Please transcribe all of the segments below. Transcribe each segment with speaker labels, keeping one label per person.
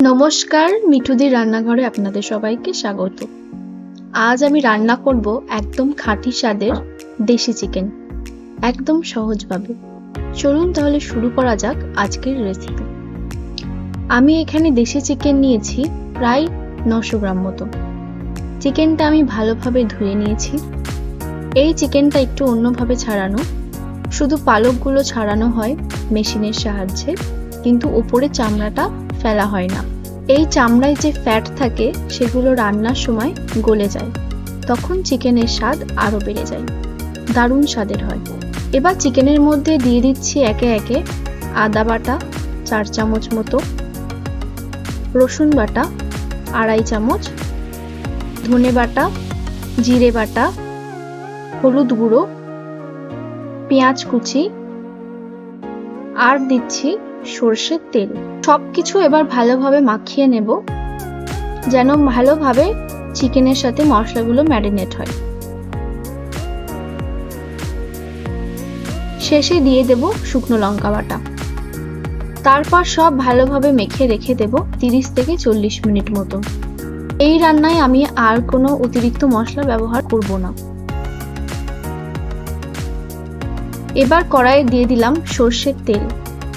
Speaker 1: নমস্কার, মিঠুদির রান্নাঘরে আপনাদের সবাইকে স্বাগত। আজ আমি রান্না করব একদম খাঁটি স্বাদের দেশি চিকেন, একদম সহজভাবে। চলুন তাহলে শুরু করা যাক আজকের রেসিপি। আমি এখানে দেশি চিকেন নিয়েছি প্রায় 900 গ্রাম মতো। চিকেনটা আমি ভালোভাবে ধুয়ে নিয়েছি। এই চিকেনটা একটু অন্যভাবে ছাড়ানো, শুধু পালকগুলো ছাড়ানো হয় মেশিনের সাহায্যে, কিন্তু উপরে চামড়াটা ফেলা হয় না। এই চামড়ায় যে ফ্যাট থাকে সেগুলো রান্নার সময় গলে যায়, তখন চিকেনের স্বাদ আরো বেড়ে যায়, দারুণ স্বাদের হয়। এবার চিকেনের মধ্যে দিয়ে দিচ্ছি একে একে আদা বাটা 4 চামচ মতো, রসুন বাটা 2.5 চামচ, ধনে বাটা, জিরে বাটা, হলুদ গুঁড়ো, পেঁয়াজ কুচি, আর দিচ্ছি সরষের তেল। সবকিছু এবার ভালোভাবে মাখিয়ে নেব, যেন ভালোভাবে চিকেনের সাথে মশলাগুলো ম্যারিনেট হয়। শেষে দিয়ে দেব শুকনো লঙ্কা বাটা। তারপর সব ভালোভাবে মেখে রেখে দেব 30 থেকে 40 মিনিট মতো। এই রান্নায় আমি আর কোনো অতিরিক্ত মশলা ব্যবহার করব না। এবার কড়াইয়ে দিয়ে দিলাম সরষের তেল।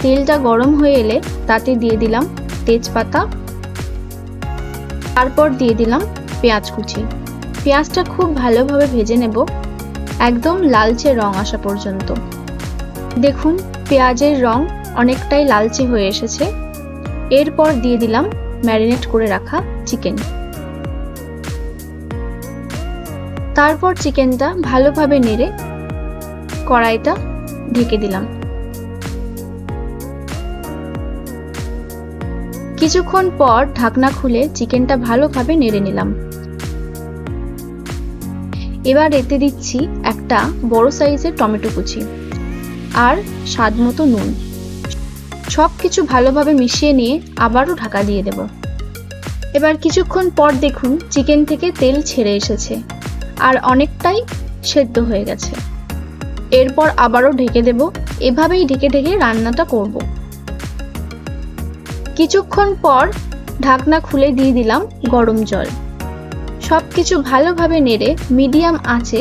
Speaker 1: তেলটা গরম হয়ে এলে তাতে দিয়ে দিলাম তেজপাতা, তারপর দিয়ে দিলাম পেঁয়াজ কুচি। পেঁয়াজটা খুব ভালোভাবে ভেজে নেব, একদম লালচে রং আসা পর্যন্ত। দেখুন পেঁয়াজের রং অনেকটাই লালচে হয়ে এসেছে। এরপর দিয়ে দিলাম ম্যারিনেট করে রাখা চিকেন। তারপর চিকেনটা ভালোভাবে নেড়ে কড়াইটা ঢেকে দিলাম। কিছুক্ষণ পর ঢাকনা খুলে চিকেনটা ভালোভাবে নেড়ে নিলাম। এবার এতে দিচ্ছি একটা বড় সাইজের টমেটো কুচি আর স্বাদ মতো নুন। সবকিছু ভালোভাবে মিশিয়ে নিয়ে আবারও ঢাকা দিয়ে দেব। এবার কিছুক্ষণ পর দেখুন চিকেন থেকে তেল ছেড়ে এসেছে আর অনেকটাই সেদ্ধ হয়ে গেছে। এরপর আবারও ঢেকে দেব। এভাবেই ঢেকে ঢেকে রান্নাটা করব। কিছুক্ষণ পর ঢাকনা খুলে দিয়ে দিলাম গরম জল। সবকিছু ভালোভাবে নেড়ে মিডিয়াম আঁচে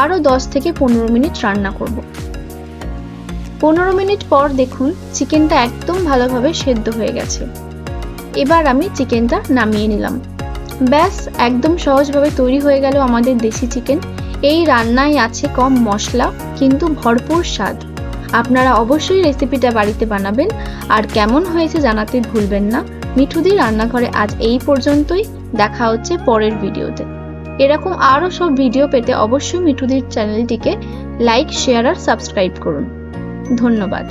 Speaker 1: আরও 10 থেকে 15 মিনিট রান্না করব। 15 মিনিট পর দেখুন চিকেনটা একদম ভালোভাবে সেদ্ধ হয়ে গেছে। এবার আমি চিকেনটা নামিয়ে নিলাম। ব্যাস, একদম সহজভাবে তৈরি হয়ে গেল আমাদের দেশি চিকেন। এই রান্নায় আছে কম মশলা কিন্তু ভরপুর স্বাদ। আপনারা অবশ্যই রেসিপিটা বাড়িতে বানাবেন আর কেমন হয়েছে জানাতে ভুলবেন না। মিঠুদির রান্নাঘরে আজ এই পর্যন্তই। দেখা হচ্ছে পরের ভিডিওতে। এরকম আরও সব ভিডিও পেতে অবশ্যই মিঠুদির চ্যানেলটিকে লাইক, শেয়ার আর সাবস্ক্রাইব করুন। ধন্যবাদ।